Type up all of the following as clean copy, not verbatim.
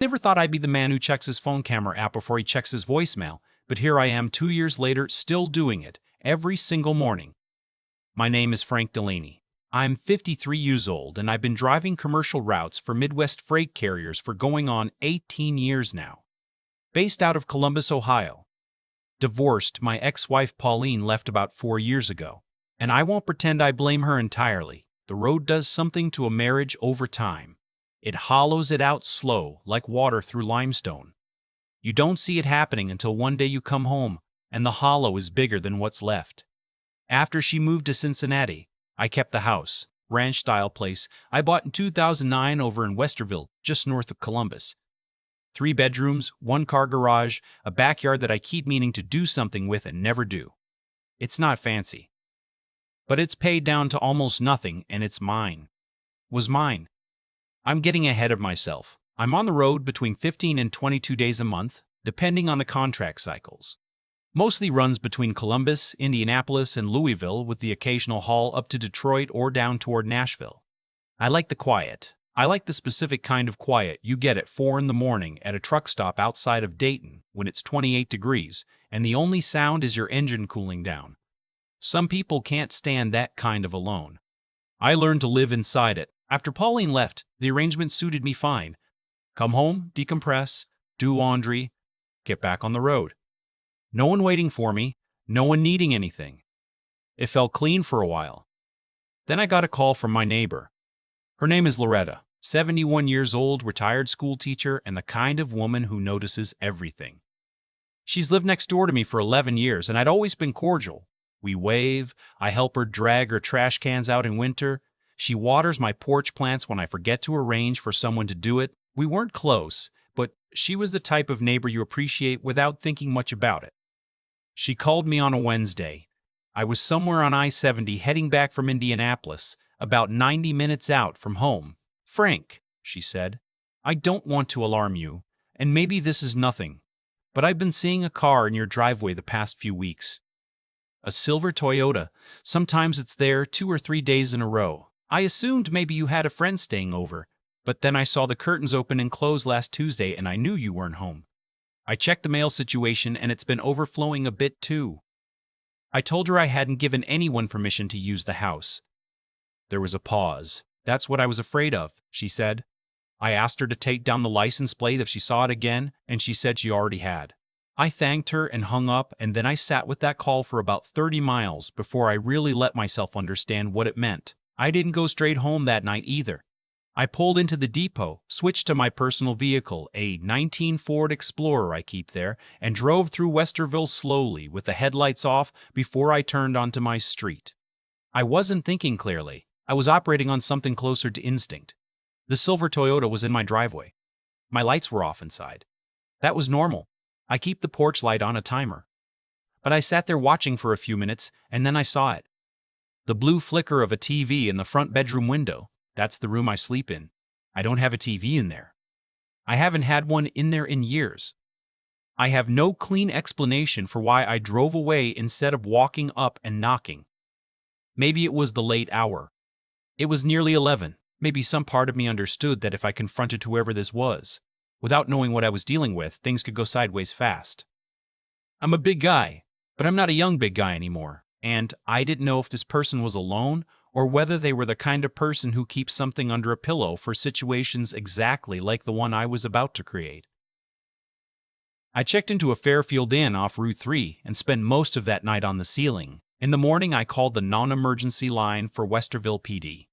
Never thought I'd be the man who checks his phone camera app before he checks his voicemail, but here I am 2 years later still doing it, every single morning. My name is Frank Delaney. I'm 53 years old and I've been driving commercial routes for Midwest freight carriers for going on 18 years now. Based out of Columbus, Ohio. Divorced, my ex-wife Pauline left about 4 years ago. And I won't pretend I blame her entirely. The road does something to a marriage over time. It hollows it out slow, like water through limestone. You don't see it happening until one day you come home, and the hollow is bigger than what's left. After she moved to Cincinnati, I kept the house, ranch-style place I bought in 2009 over in Westerville, just north of Columbus. 3 bedrooms, 1-car garage, a backyard that I keep meaning to do something with and never do. It's not fancy. But it's paid down to almost nothing, and it's mine. Was mine. I'm getting ahead of myself. I'm on the road between 15 and 22 days a month, depending on the contract cycles. Mostly runs between Columbus, Indianapolis, and Louisville, with the occasional haul up to Detroit or down toward Nashville. I like the quiet. I like the specific kind of quiet you get at 4 in the morning at a truck stop outside of Dayton when it's 28 degrees and the only sound is your engine cooling down. Some people can't stand that kind of alone. I learned to live inside it. After Pauline left, the arrangement suited me fine. Come home, decompress, do laundry, get back on the road. No one waiting for me, no one needing anything. It felt clean for a while. Then I got a call from my neighbor. Her name is Loretta, 71 years old, retired school teacher, and the kind of woman who notices everything. She's lived next door to me for 11 years, and I'd always been cordial. We wave, I help her drag her trash cans out in winter. She waters my porch plants when I forget to arrange for someone to do it. We weren't close, but she was the type of neighbor you appreciate without thinking much about it. She called me on a Wednesday. I was somewhere on I-70 heading back from Indianapolis, about 90 minutes out from home. "Frank," she said, "I don't want to alarm you, and maybe this is nothing, but I've been seeing a car in your driveway the past few weeks. A silver Toyota. Sometimes it's there 2 or 3 days in a row. I assumed maybe you had a friend staying over, but then I saw the curtains open and close last Tuesday and I knew you weren't home. I checked the mail situation and it's been overflowing a bit too." I told her I hadn't given anyone permission to use the house. There was a pause. "That's what I was afraid of," she said. I asked her to take down the license plate if she saw it again, and she said she already had. I thanked her and hung up, and then I sat with that call for about 30 miles before I really let myself understand what it meant. I didn't go straight home that night either. I pulled into the depot, switched to my personal vehicle, a 19 Ford Explorer I keep there, and drove through Westerville slowly with the headlights off before I turned onto my street. I wasn't thinking clearly. I was operating on something closer to instinct. The silver Toyota was in my driveway. My lights were off inside. That was normal. I keep the porch light on a timer. But I sat there watching for a few minutes, and then I saw it. The blue flicker of a TV in the front bedroom window. That's the room I sleep in. I don't have a TV in there. I haven't had one in there in years. I have no clean explanation for why I drove away instead of walking up and knocking. Maybe it was the late hour. It was nearly 11. Maybe some part of me understood that if I confronted whoever this was, without knowing what I was dealing with, things could go sideways fast. I'm a big guy, but I'm not a young big guy anymore, and I didn't know if this person was alone or whether they were the kind of person who keeps something under a pillow for situations exactly like the one I was about to create. I checked into a Fairfield Inn off Route 3 and spent most of that night on the ceiling. In the morning, I called the non-emergency line for Westerville PD.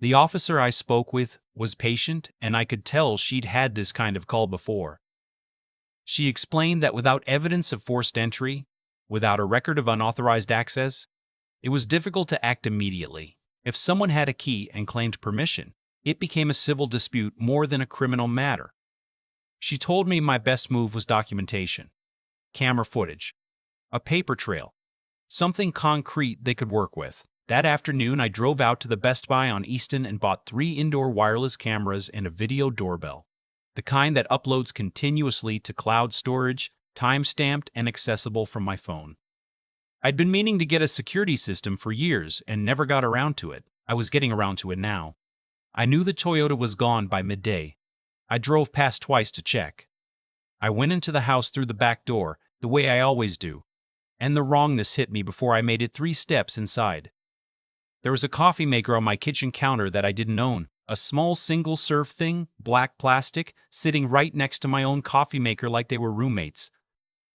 The officer I spoke with was patient, and I could tell she'd had this kind of call before. She explained that without evidence of forced entry, without a record of unauthorized access, it was difficult to act immediately. If someone had a key and claimed permission, it became a civil dispute more than a criminal matter. She told me my best move was documentation, camera footage, a paper trail, something concrete they could work with. That afternoon, I drove out to the Best Buy on Easton and bought 3 indoor wireless cameras and a video doorbell, the kind that uploads continuously to cloud storage, time-stamped and accessible from my phone. I'd been meaning to get a security system for years and never got around to it. I was getting around to it now. I knew the Toyota was gone by midday. I drove past twice to check. I went into the house through the back door, the way I always do, and the wrongness hit me before I made it 3 steps inside. There was a coffee maker on my kitchen counter that I didn't own, a small single-serve thing, black plastic, sitting right next to my own coffee maker like they were roommates.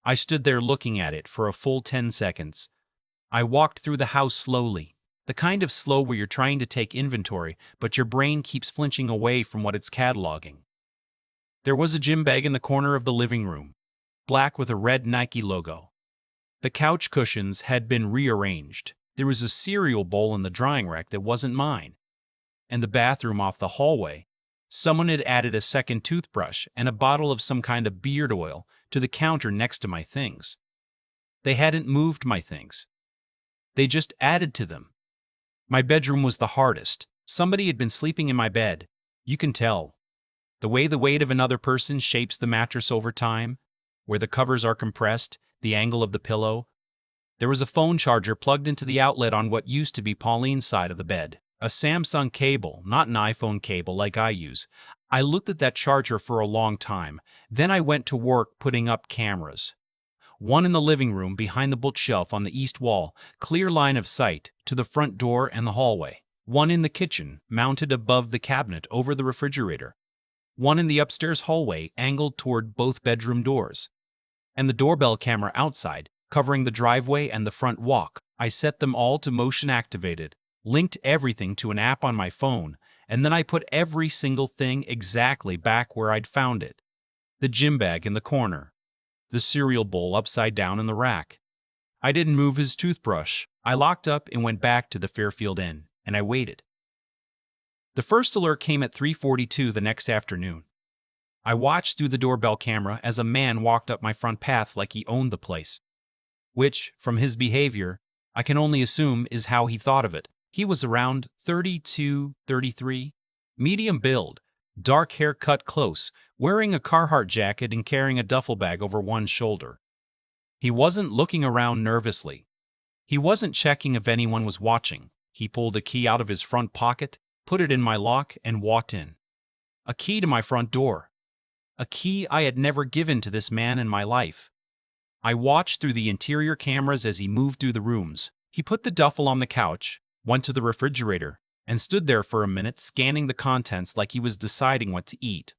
I stood there looking at it for a full 10 seconds. I walked through the house slowly, the kind of slow where you're trying to take inventory, but your brain keeps flinching away from what it's cataloging. There was a gym bag in the corner of the living room, black with a red Nike logo. The couch cushions had been rearranged. There was a cereal bowl in the drying rack that wasn't mine. And the bathroom off the hallway, someone had added a second toothbrush and a bottle of some kind of beard oil to the counter next to my things. They hadn't moved my things. They just added to them. My bedroom was the hardest. Somebody had been sleeping in my bed. You can tell. The way the weight of another person shapes the mattress over time, where the covers are compressed, the angle of the pillow. There was a phone charger plugged into the outlet on what used to be Pauline's side of the bed. A Samsung cable, not an iPhone cable like I use. I looked at that charger for a long time. Then I went to work putting up cameras. One in the living room behind the bookshelf on the east wall, clear line of sight to the front door and the hallway. One in the kitchen, mounted above the cabinet over the refrigerator. One in the upstairs hallway, angled toward both bedroom doors. And the doorbell camera outside, covering the driveway and the front walk. I set them all to motion activated, linked everything to an app on my phone, and then I put every single thing exactly back where I'd found it. The gym bag in the corner. The cereal bowl upside down in the rack. I didn't move his toothbrush. I locked up and went back to the Fairfield Inn, and I waited. The first alert came at 3:42 the next afternoon. I watched through the doorbell camera as a man walked up my front path like he owned the place. Which, from his behavior, I can only assume is how he thought of it. He was around 32, 33, medium build, dark hair cut close, wearing a Carhartt jacket and carrying a duffel bag over one shoulder. He wasn't looking around nervously. He wasn't checking if anyone was watching. He pulled a key out of his front pocket, put it in my lock, and walked in. A key to my front door. A key I had never given to this man in my life. I watched through the interior cameras as he moved through the rooms. He put the duffel on the couch, went to the refrigerator, and stood there for a minute scanning the contents like he was deciding what to eat.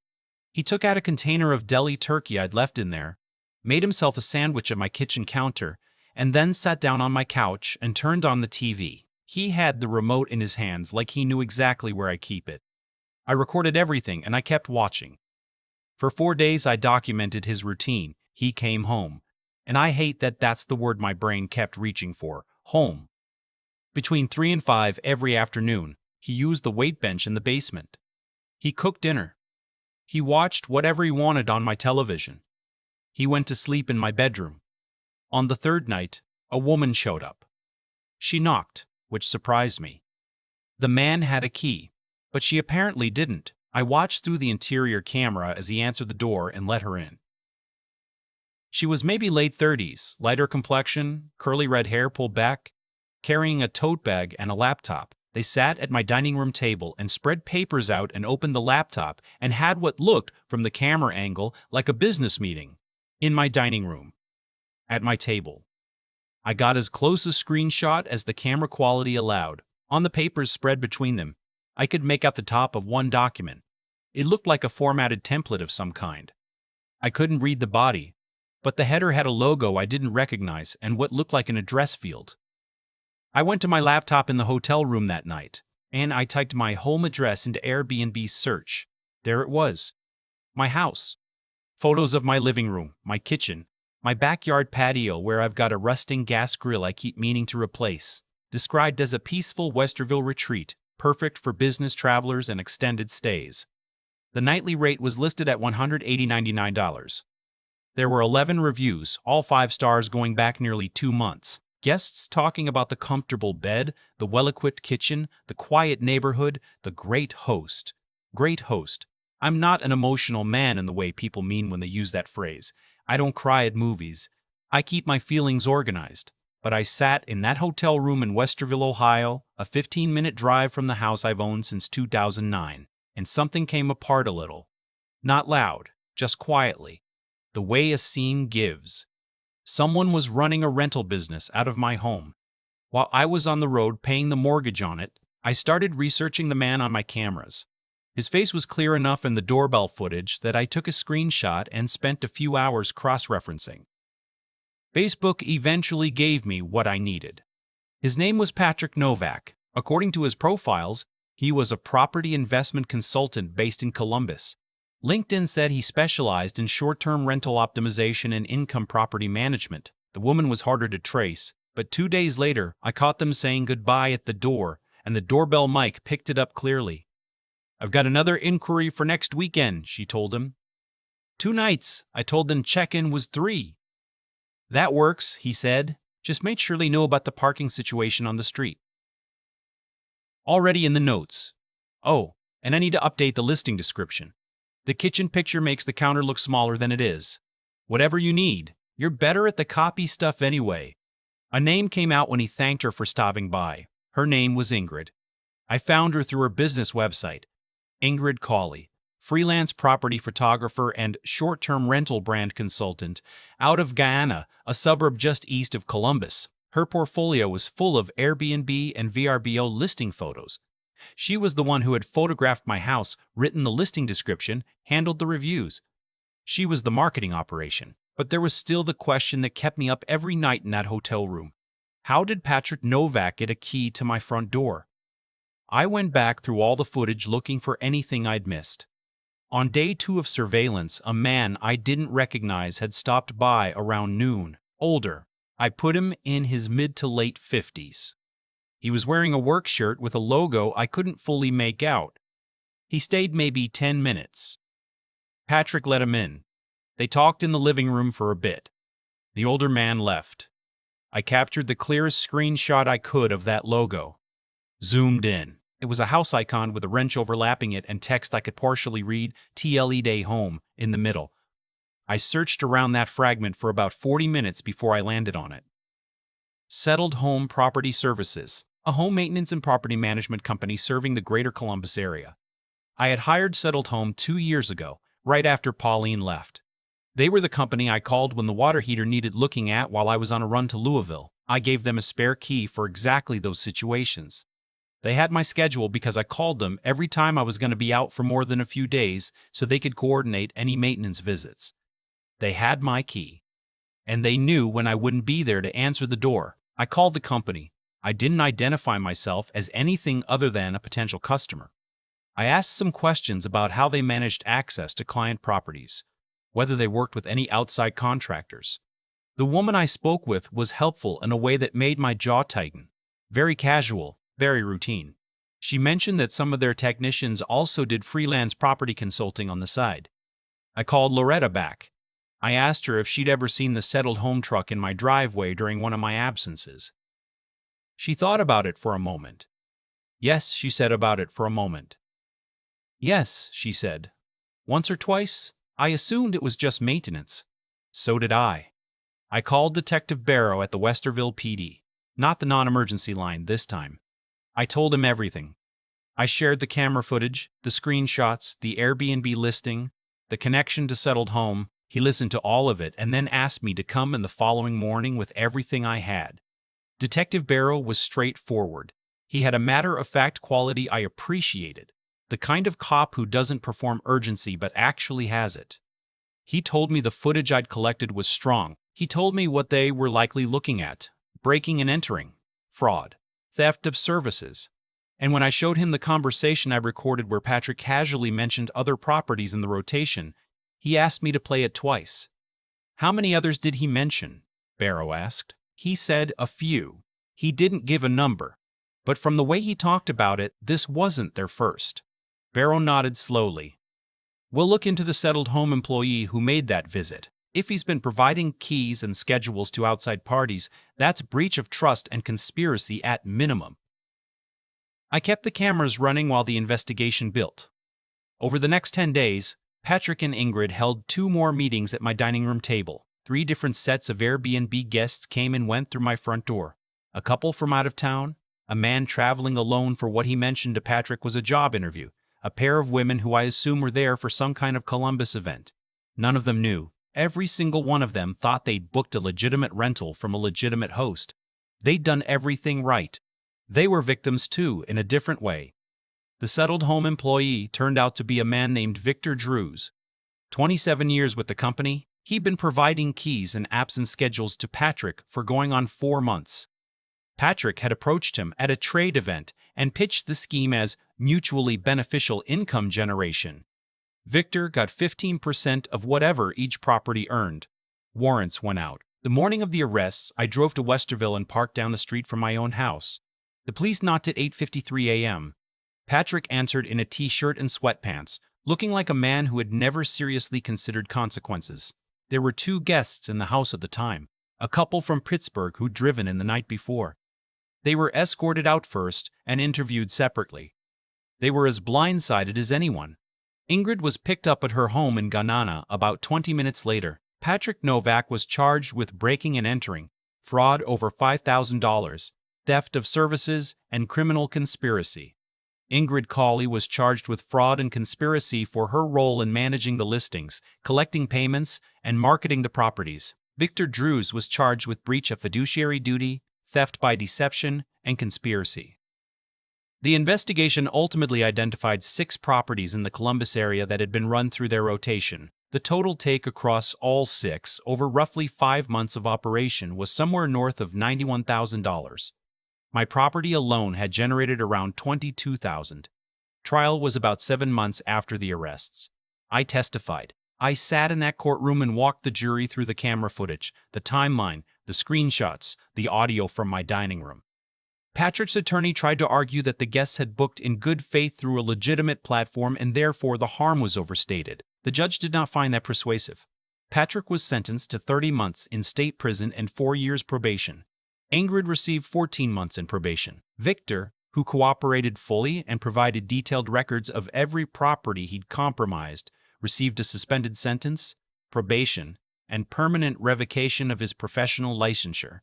He took out a container of deli turkey I'd left in there, made himself a sandwich at my kitchen counter, and then sat down on my couch and turned on the TV. He had the remote in his hands like he knew exactly where I keep it. I recorded everything and I kept watching. For 4 days I documented his routine. He came home. And I hate that that's the word my brain kept reaching for, home. Between 3 and 5 every afternoon, he used the weight bench in the basement. He cooked dinner. He watched whatever he wanted on my television. He went to sleep in my bedroom. On the third night, a woman showed up. She knocked, which surprised me. The man had a key, but she apparently didn't. I watched through the interior camera as he answered the door and let her in. She was maybe late 30s, lighter complexion, curly red hair pulled back, carrying a tote bag and a laptop. They sat at my dining room table and spread papers out and opened the laptop and had what looked, from the camera angle, like a business meeting. In my dining room. At my table. I got as close a screenshot as the camera quality allowed. On the papers spread between them, I could make out the top of one document. It looked like a formatted template of some kind. I couldn't read the body, but the header had a logo I didn't recognize and what looked like an address field. I went to my laptop in the hotel room that night, and I typed my home address into Airbnb's search. There it was. My house. Photos of my living room, my kitchen, my backyard patio where I've got a rusting gas grill I keep meaning to replace. Described as a peaceful Westerville retreat, perfect for business travelers and extended stays. The nightly rate was listed at $189. There were 11 reviews, all 5 stars going back nearly 2 months. Guests talking about the comfortable bed, the well-equipped kitchen, the quiet neighborhood, the great host. Great host. I'm not an emotional man in the way people mean when they use that phrase. I don't cry at movies. I keep my feelings organized. But I sat in that hotel room in Westerville, Ohio, a 15-minute drive from the house I've owned since 2009, and something came apart a little. Not loud, just quietly, the way a scene gives. Someone was running a rental business out of my home. While I was on the road paying the mortgage on it, I started researching the man on my cameras. His face was clear enough in the doorbell footage that I took a screenshot and spent a few hours cross-referencing. Facebook eventually gave me what I needed. His name was Patrick Novak. According to his profiles, he was a property investment consultant based in Columbus. LinkedIn said he specialized in short-term rental optimization and income property management. The woman was harder to trace, but 2 days later, I caught them saying goodbye at the door, and the doorbell mic picked it up clearly. "I've got another inquiry for next weekend," she told him. 2 nights, I told them check-in was 3. "That works," he said. "Just make sure they know about the parking situation on the street." Already in the notes. Oh, and I need to update the listing description. The kitchen picture makes the counter look smaller than it is. Whatever you need, you're better at the copy stuff anyway. A name came out when he thanked her for stopping by. Her name was Ingrid. I found her through her business website. Ingrid Cawley, freelance property photographer and short-term rental brand consultant, out of Guyana, a suburb just east of Columbus. Her portfolio was full of Airbnb and VRBO listing photos. She was the one who had photographed my house, written the listing description, handled the reviews. She was the marketing operation. But there was still the question that kept me up every night in that hotel room. How did Patrick Novak get a key to my front door? I went back through all the footage looking for anything I'd missed. On day 2 of surveillance, a man I didn't recognize had stopped by around noon. Older. I put him in his mid to late 50s. He was wearing a work shirt with a logo I couldn't fully make out. He stayed maybe 10 minutes. Patrick let him in. They talked in the living room for a bit. The older man left. I captured the clearest screenshot I could of that logo. Zoomed in. It was a house icon with a wrench overlapping it and text I could partially read, TLE Day Home, in the middle. I searched around that fragment for about 40 minutes before I landed on it. Settled Home Property Services, a home maintenance and property management company serving the greater Columbus area. I had hired Settled Home 2 years ago, right after Pauline left. They were the company I called when the water heater needed looking at while I was on a run to Louisville. I gave them a spare key for exactly those situations. They had my schedule because I called them every time I was going to be out for more than a few days so they could coordinate any maintenance visits. They had my key. And they knew when I wouldn't be there to answer the door. I called the company. I didn't identify myself as anything other than a potential customer. I asked some questions about how they managed access to client properties, whether they worked with any outside contractors. The woman I spoke with was helpful in a way that made my jaw tighten. Very casual, very routine. She mentioned that some of their technicians also did freelance property consulting on the side. I called Loretta back. I asked her if she'd ever seen the Settled Home truck in my driveway during one of my absences. She thought about it for a moment. Yes, she said about it for a moment. Yes, she said. Once or twice, I assumed it was just maintenance. So did I. I called Detective Barrow at the Westerville PD, not the non-emergency line this time. I told him everything. I shared the camera footage, the screenshots, the Airbnb listing, the connection to Settled Home. He listened to all of it and then asked me to come in the following morning with everything I had. Detective Barrow was straightforward. He had a matter-of-fact quality I appreciated, the kind of cop who doesn't perform urgency but actually has it. He told me the footage I'd collected was strong. He told me what they were likely looking at: breaking and entering, fraud, theft of services. And when I showed him the conversation I recorded where Patrick casually mentioned other properties in the rotation, he asked me to play it twice. How many others did he mention? Barrow asked. He said a few. He didn't give a number. But from the way he talked about it, this wasn't their first. Barrow nodded slowly. We'll look into the Settled Home employee who made that visit. If he's been providing keys and schedules to outside parties, that's breach of trust and conspiracy at minimum. I kept the cameras running while the investigation built. Over the next 10 days, Patrick and Ingrid held 2 more meetings at my dining room table. 3 different sets of Airbnb guests came and went through my front door. A couple from out of town, a man traveling alone for what he mentioned to Patrick was a job interview, a pair of women who I assume were there for some kind of Columbus event. None of them knew. Every single one of them thought they'd booked a legitimate rental from a legitimate host. They'd done everything right. They were victims too, in a different way. The settled home employee turned out to be a man named Victor Drews. 27 years with the company, he'd been providing keys and absence schedules to Patrick for going on 4 months. Patrick had approached him at a trade event and pitched the scheme as mutually beneficial income generation. Victor got 15% of whatever each property earned. Warrants went out. The morning of the arrests, I drove to Westerville and parked down the street from my own house. The police knocked at 8:53 a.m. Patrick answered in a t-shirt and sweatpants, looking like a man who had never seriously considered consequences. There were 2 guests in the house at the time, a couple from Pittsburgh who'd driven in the night before. They were escorted out first and interviewed separately. They were as blindsided as anyone. Ingrid was picked up at her home in Ganana about 20 minutes later. Patrick Novak was charged with breaking and entering, fraud over $5,000, theft of services, and criminal conspiracy. Ingrid Cawley was charged with fraud and conspiracy for her role in managing the listings, collecting payments, and marketing the properties. Victor Drews was charged with breach of fiduciary duty, theft by deception, and conspiracy. The investigation ultimately identified 6 properties in the Columbus area that had been run through their rotation. The total take across all 6 over roughly 5 months of operation was somewhere north of $91,000. My property alone had generated around $22,000. Trial was about 7 months after the arrests. I testified. I sat in that courtroom and walked the jury through the camera footage, the timeline, the screenshots, the audio from my dining room. Patrick's attorney tried to argue that the guests had booked in good faith through a legitimate platform and therefore the harm was overstated. The judge did not find that persuasive. Patrick was sentenced to 30 months in state prison and 4 years probation. Ingrid received 14 months in probation. Victor, who cooperated fully and provided detailed records of every property he'd compromised, received a suspended sentence, probation, and permanent revocation of his professional licensure.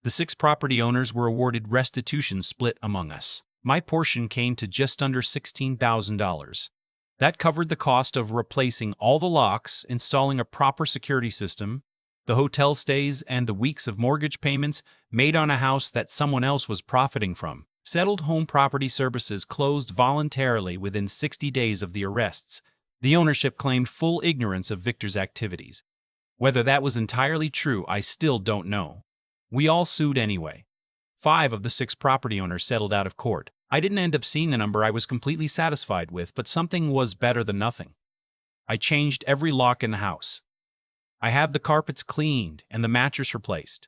The 6 property owners were awarded restitution split among us. My portion came to just under $16,000. That covered the cost of replacing all the locks, installing a proper security system, the hotel stays, and the weeks of mortgage payments made on a house that someone else was profiting from. Settled Home Property Services closed voluntarily within 60 days of the arrests. The ownership claimed full ignorance of Victor's activities. Whether that was entirely true, I still don't know. We all sued anyway. 5 of the 6 property owners settled out of court. I didn't end up seeing a number I was completely satisfied with, but something was better than nothing. I changed every lock in the house. I had the carpets cleaned and the mattress replaced.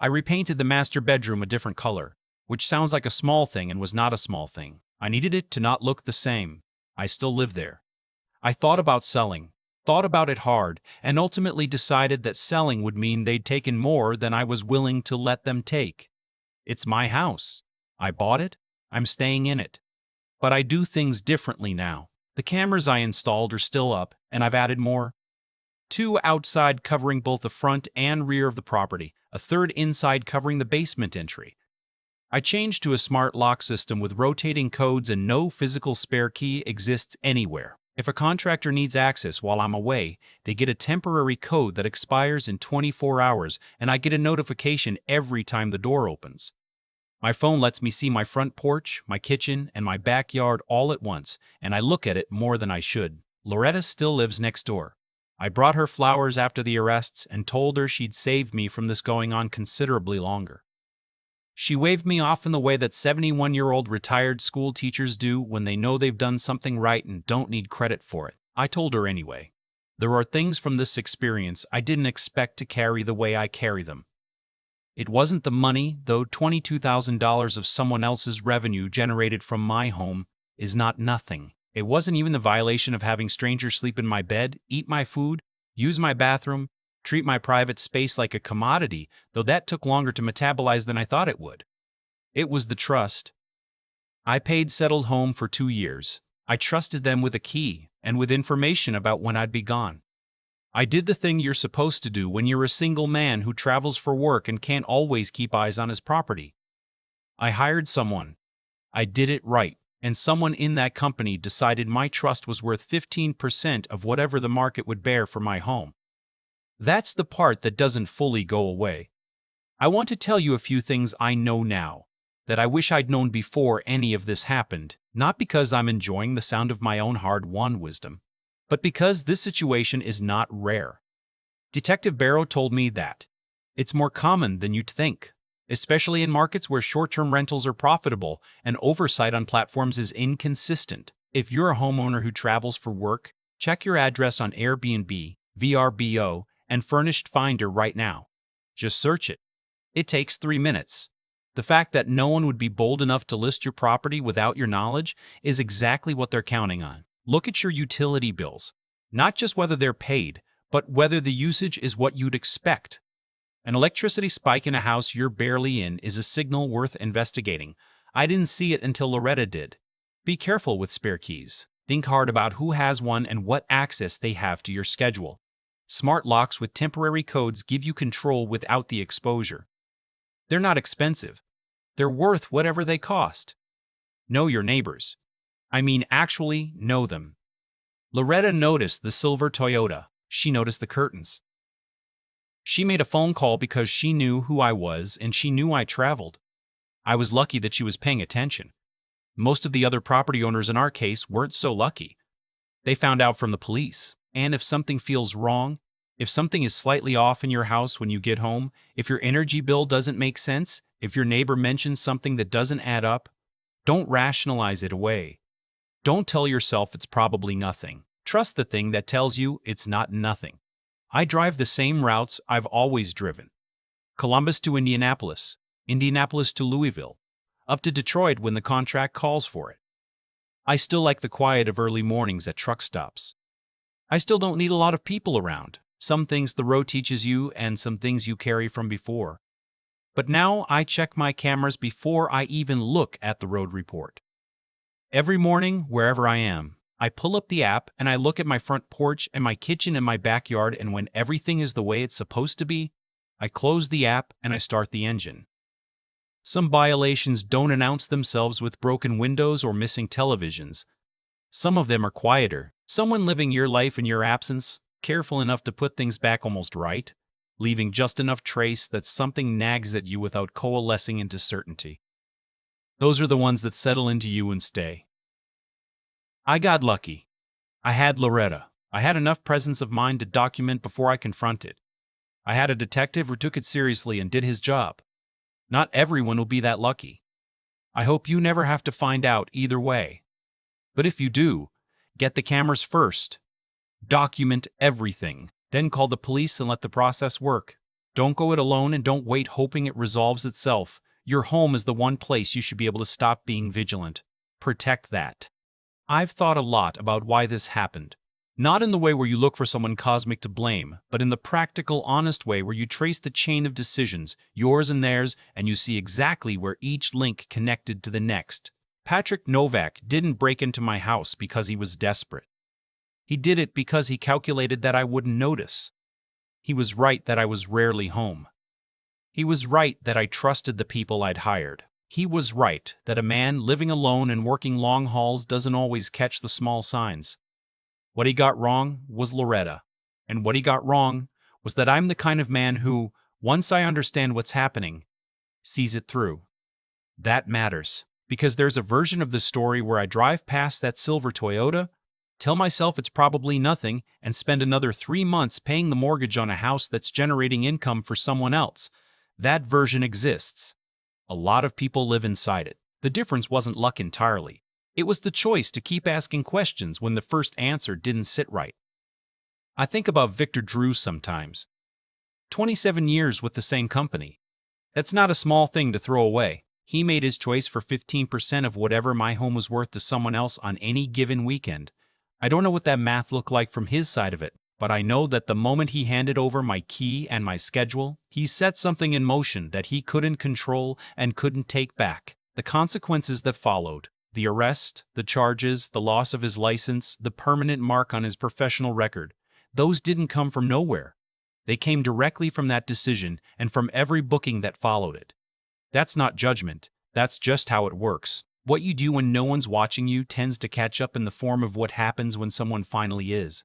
I repainted the master bedroom a different color, which sounds like a small thing and was not a small thing. I needed it to not look the same. I still live there. I thought about selling, thought about it hard, and ultimately decided that selling would mean they'd taken more than I was willing to let them take. It's my house. I bought it. I'm staying in it. But I do things differently now. The cameras I installed are still up, and I've added more. 2 outside covering both the front and rear of the property, a 3rd inside covering the basement entry. I changed to a smart lock system with rotating codes and no physical spare key exists anywhere. If a contractor needs access while I'm away, they get a temporary code that expires in 24 hours, and I get a notification every time the door opens. My phone lets me see my front porch, my kitchen, and my backyard all at once, and I look at it more than I should. Loretta still lives next door. I brought her flowers after the arrests and told her she'd saved me from this going on considerably longer. She waved me off in the way that 71-year-old retired school teachers do when they know they've done something right and don't need credit for it. I told her anyway. There are things from this experience I didn't expect to carry the way I carry them. It wasn't the money, though $22,000 of someone else's revenue generated from my home is not nothing. It wasn't even the violation of having strangers sleep in my bed, eat my food, use my bathroom, treat my private space like a commodity, though that took longer to metabolize than I thought it would. It was the trust. I paid Settled Home for 2 years. I trusted them with a key and with information about when I'd be gone. I did the thing you're supposed to do when you're a single man who travels for work and can't always keep eyes on his property. I hired someone. I did it right. and someone in that company decided my trust was worth 15% of whatever the market would bear for my home. That's the part that doesn't fully go away. I want to tell you a few things I know now that I wish I'd known before any of this happened, not because I'm enjoying the sound of my own hard-won wisdom, but because this situation is not rare. Detective Barrow told me that it's more common than you'd think, especially in markets where short-term rentals are profitable and oversight on platforms is inconsistent. If you're a homeowner who travels for work, check your address on Airbnb, VRBO, and Furnished Finder right now. Just search it. It takes 3 minutes. The fact that no one would be bold enough to list your property without your knowledge is exactly what they're counting on. Look at your utility bills. Not just whether they're paid, but whether the usage is what you'd expect. An electricity spike in a house you're barely in is a signal worth investigating. I didn't see it until Loretta did. Be careful with spare keys. Think hard about who has one and what access they have to your schedule. Smart locks with temporary codes give you control without the exposure. They're not expensive. They're worth whatever they cost. Know your neighbors. I mean, actually know them. Loretta noticed the silver Toyota. She noticed the curtains. She made a phone call because she knew who I was and she knew I traveled. I was lucky that she was paying attention. Most of the other property owners in our case weren't so lucky. They found out from the police. And if something feels wrong, if something is slightly off in your house when you get home, if your energy bill doesn't make sense, if your neighbor mentions something that doesn't add up, don't rationalize it away. Don't tell yourself it's probably nothing. Trust the thing that tells you it's not nothing. I drive the same routes I've always driven. Columbus to Indianapolis, Indianapolis to Louisville, up to Detroit when the contract calls for it. I still like the quiet of early mornings at truck stops. I still don't need a lot of people around. Some things the road teaches you and some things you carry from before. But now I check my cameras before I even look at the road report. Every morning, wherever I am, I pull up the app and I look at my front porch and my kitchen and my backyard, and when everything is the way it's supposed to be, I close the app and I start the engine. Some violations don't announce themselves with broken windows or missing televisions. Some of them are quieter. Someone living your life in your absence, careful enough to put things back almost right, leaving just enough trace that something nags at you without coalescing into certainty. Those are the ones that settle into you and stay. I got lucky. I had Loretta. I had enough presence of mind to document before I confronted. I had a detective who took it seriously and did his job. Not everyone will be that lucky. I hope you never have to find out either way. But if you do, get the cameras first. Document everything. Then call the police and let the process work. Don't go it alone and don't wait hoping it resolves itself. Your home is the one place you should be able to stop being vigilant. Protect that. I've thought a lot about why this happened. Not in the way where you look for someone cosmic to blame, but in the practical, honest way where you trace the chain of decisions, yours and theirs, and you see exactly where each link connected to the next. Patrick Novak didn't break into my house because he was desperate. He did it because he calculated that I wouldn't notice. He was right that I was rarely home. He was right that I trusted the people I'd hired. He was right that a man living alone and working long hauls doesn't always catch the small signs. What he got wrong was Loretta. And what he got wrong was that I'm the kind of man who, once I understand what's happening, sees it through. That matters, because there's a version of the story where I drive past that silver Toyota, tell myself it's probably nothing, and spend another 3 months paying the mortgage on a house that's generating income for someone else. That version exists. A lot of people live inside it. The difference wasn't luck entirely. It was the choice to keep asking questions when the first answer didn't sit right. I think about Victor Drew sometimes. 27 years with the same company. That's not a small thing to throw away. He made his choice for 15% of whatever my home was worth to someone else on any given weekend. I don't know what that math looked like from his side of it, but I know that the moment he handed over my key and my schedule, he set something in motion that he couldn't control and couldn't take back. The consequences that followed, the arrest, the charges, the loss of his license, the permanent mark on his professional record, those didn't come from nowhere. They came directly from that decision and from every booking that followed it. That's not judgment, that's just how it works. What you do when no one's watching you tends to catch up in the form of what happens when someone finally is.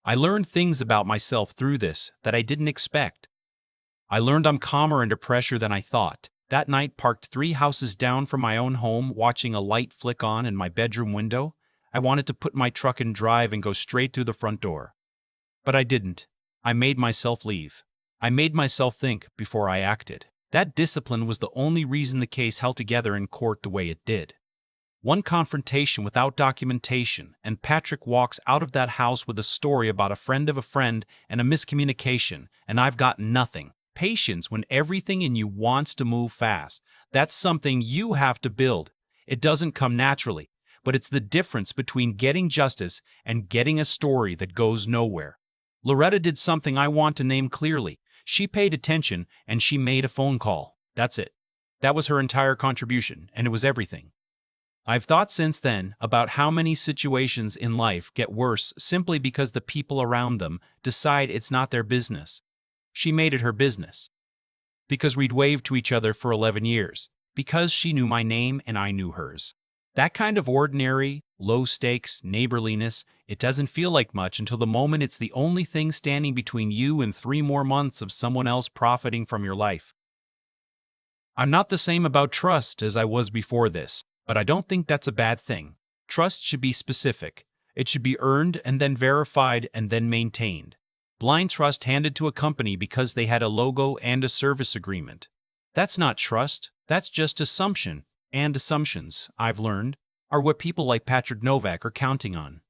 I learned things about myself through this that I didn't expect. I learned I'm calmer under pressure than I thought. That night, parked 3 houses down from my own home, watching a light flick on in my bedroom window, I wanted to put my truck in drive and go straight through the front door. But I didn't. I made myself leave. I made myself think before I acted. That discipline was the only reason the case held together in court the way it did. One confrontation without documentation, and Patrick walks out of that house with a story about a friend of a friend and a miscommunication, and I've got nothing. Patience when everything in you wants to move fast. That's something you have to build. It doesn't come naturally, but it's the difference between getting justice and getting a story that goes nowhere. Loretta did something I want to name clearly. She paid attention and she made a phone call. That's it. That was her entire contribution, and it was everything. I've thought since then about how many situations in life get worse simply because the people around them decide it's not their business. She made it her business. Because we'd waved to each other for 11 years. Because she knew my name and I knew hers. That kind of ordinary, low-stakes neighborliness, it doesn't feel like much until the moment it's the only thing standing between you and 3 more months of someone else profiting from your life. I'm not the same about trust as I was before this, but I don't think that's a bad thing. Trust should be specific. It should be earned and then verified and then maintained. Blind trust handed to a company because they had a logo and a service agreement. That's not trust, that's just assumption. And assumptions, I've learned, are what people like Patrick Novak are counting on.